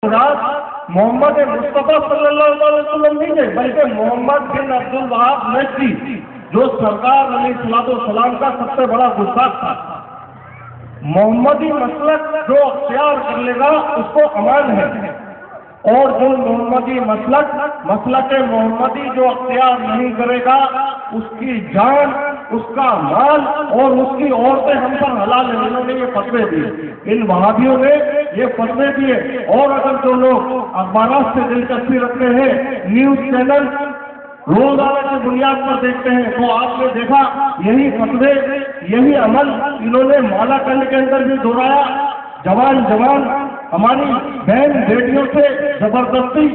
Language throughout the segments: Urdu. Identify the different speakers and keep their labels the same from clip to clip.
Speaker 1: محمد مصطفیٰ صلی اللہ علیہ وسلم نہیں تھے، بلکہ محمد بن عبد الوہاب نجدی، جو سرکار علیہ السلام کا سب سے بڑا گستاخ تھا۔ محمدی مسلک جو اختیار کر لے گا اس کو امان ہے، اور جو محمدی مسلک محمدی جو اختیار نہیں کرے گا اس کی جان، اس کا مال اور اس کی عورتیں ہم پر حلال ہیں۔ انہوں نے یہ فتوے دیے، ان وہابیوں نے یہ فتوے دیے۔ اور اگر جو لوگ اخبارات سے دلچسپی رکھتے ہیں، نیوز چینل روزانہ کی بنیاد پر دیکھتے ہیں، تو آپ نے دیکھا یہی فتوے، یہی عمل انہوں نے مالا کنڈ کے اندر بھی دہرایا۔ جوان ہماری بہن بیٹیوں سے زبردستی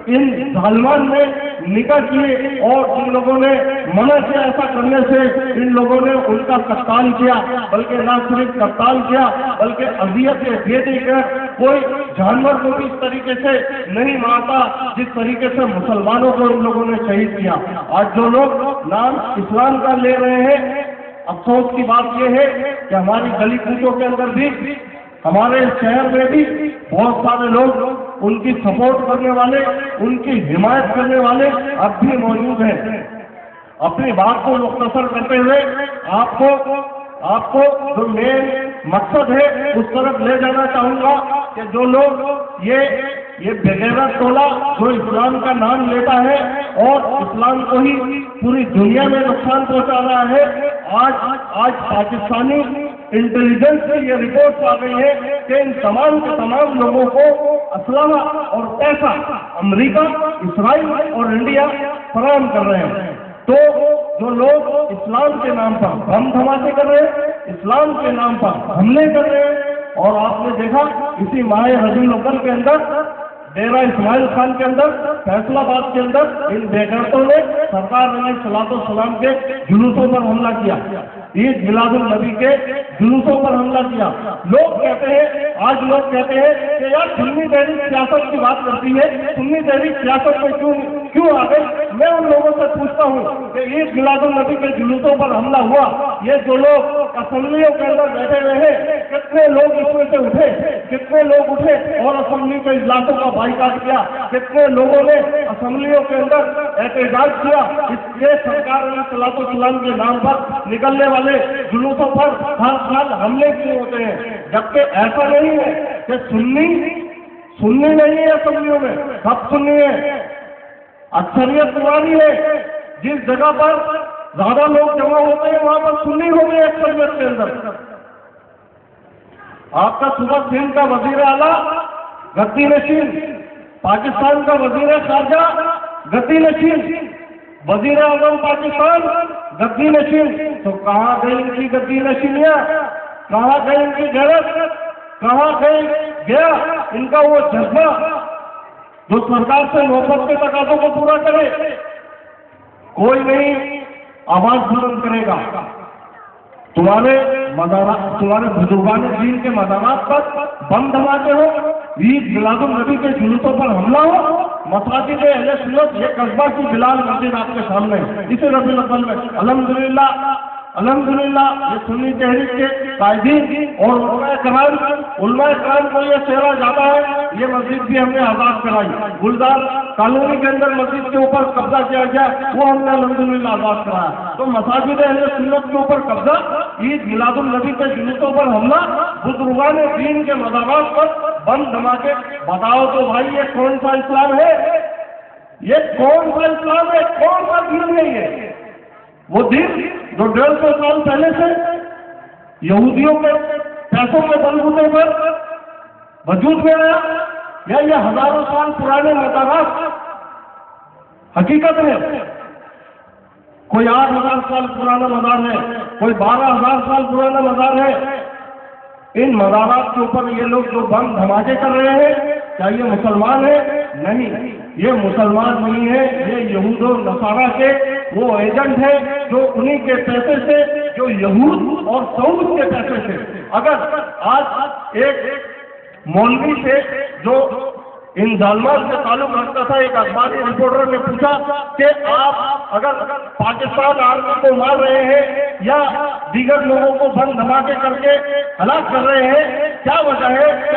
Speaker 1: ان ظالمان نے نکاح کیے، اور ان لوگوں نے منع کیا ایسا کرنے سے، ان لوگوں نے ان کا قتال کیا، بلکہ نہ صرف قتال کیا بلکہ اذیت دے دے کر کوئی جانور کو بھی اس طریقے سے نہیں مارتا جس طریقے سے مسلمانوں کو ان لوگوں نے شہید کیا۔ آج جو لوگ نام اسلام کا لے رہے ہیں، افسوس کی بات یہ ہے کہ ہماری گلی کوچوں کے اندر بھی، ہمارے شہر میں بھی بہت سارے لوگ ان کی سپورٹ کرنے والے، ان کی حمایت کرنے والے اب بھی موجود ہیں۔ اپنی بات کو مختصر کرتے ہوئے آپ کو جو مین مقصد ہے اس طرف لے جانا چاہوں گا کہ جو لوگ یہ بغیرت ٹولہ جو اسلام کا نام لیتا ہے اور اسلام کو ہی پوری دنیا میں نقصان پہنچا رہا ہے، آج پاکستانی انٹیلیجنس سے یہ رپورٹ آ گئی ہے کہ ان تمام کے تمام لوگوں کو اسلحہ اور پیسہ امریکہ، اسرائیل اور انڈیا فراہم کر رہے ہیں۔ تو جو لوگ اسلام کے نام پر بم دھماکے کر رہے ہیں، اسلام کے نام پر حملے کر رہے ہیں، اور آپ نے دیکھا اسی ماہ ربیع الاول کے اندر ڈیرہ اسماعیل خان کے اندر، فیصلہ آباد کے اندر ان بےغیرتوں نے سرکار علیہ السلام کے جلوسوں پر حملہ کیا، عید میلاد النبی کے جلوسوں پر حملہ کیا۔ آج لوگ کہتے ہیں کہ یار سنی تحریک سیاست کی بات کرتی ہے، سنی تحریک سیاست میں کیوں آ گئی؟ میں ان لوگوں سے پوچھتا ہوں کہ عید میلاد النبی کے جلوسوں پر حملہ ہوا، یہ جو لوگ اسمبلیوں کے اندر بیٹھے ہوئے ہیں، کتنے لوگ اس میں سے اٹھے اور اسمبلی کے اجلاسوں کا بائیکاٹ کیا؟ کتنے لوگوں نے اسمبلیوں کے اندر احتجاج کیا؟ اس لیے سرکار علیہ السلام کے نام پر نکلنے والے جلوسوں پر ہر سال حملے کیوں ہوتے ہیں؟ جبکہ ایسا نہیں ہے کہ سنی نہیں ہے اسمبلیوں میں، سب سنی ہے، اکثریت تمہاری ہے۔ جس جگہ پر زیادہ لوگ جمع ہوتے ہیں وہاں پر سنی ہو گئے اکثریت کے اندر۔ آپ کا صوبہ سندھ کا وزیر اعلیٰ گدی نشین، پاکستان کا وزیر خارجہ گدی نشین، وزیر اعظم پاکستان گدی نشین، تو کہاں گئی ان کی گدی نشینیاں؟ کہاں گئی ان کی غیرت؟ کہاں گیا ان کا وہ جذبہ جو سرکار سے محبت کے تقاضوں کو پورا کرے؟ کوئی نہیں آواز بلند کرے گا۔ تمہارے بزرگان دین کے مزارات پر بم دھماکے ہو، عید میلاد النبی کے جلوسوں پر حملہ ہو، مساجد اہل سنت، یہ قصبہ کی بلال مسجد آپ کے سامنے ہے اسی ربیع الاول میں الحمدللہ یہ سنی تحریک کے قائدین اور علماء کرام کو یہ سہرا جاتا ہے۔ یہ مسجد بھی ہم نے آزاد کرائی، گلزار کالونی کے اندر مسجد کے اوپر قبضہ کیا گیا، وہ ہم نے الحمدللہ آزاد کرایا۔ تو مساجد اہل سنت کے اوپر قبضہ، عید میلاد النبی کے جلوسوں پر حملہ، بزرگان دین کے مزارات پر بم دھماکے، بتاؤ تو بھائی یہ کون سا اسلام ہے؟ یہ کون سا اسلام ہے؟ کون سا دین ہے یہ؟ وہ دین جو 150 سال پہلے سے یہودیوں کے پیسوں کے بلبوتے پر وجود میں آیا، یا یہ ہزاروں سال پرانے مزارات حقیقت ہے؟ کوئی 8,000 سال پرانا مزار ہے، کوئی 12,000 سال پرانا مزار ہے۔ ان مزارات کے اوپر یہ لوگ جو بم دھماکے کر رہے ہیں، کیا یہ مسلمان ہے؟ نہیں، یہ مسلمان نہیں ہے، یہ یہود و نصارہ کے وہ ایجنٹ ہے جو انہی کے پیسے سے، جو یہود اور سعود کے پیسے سے۔ اگر آج ایک مولوی سے جو ان ظالمات سے تعلق رکھتا تھا، ایک اخباری رپورٹر نے پوچھا کہ آپ اگر پاکستان آرمی کو مار رہے ہیں یا دیگر لوگوں کو بم دھماکے کر کے ہلاک کر رہے ہیں، کیا وجہ ہے کہ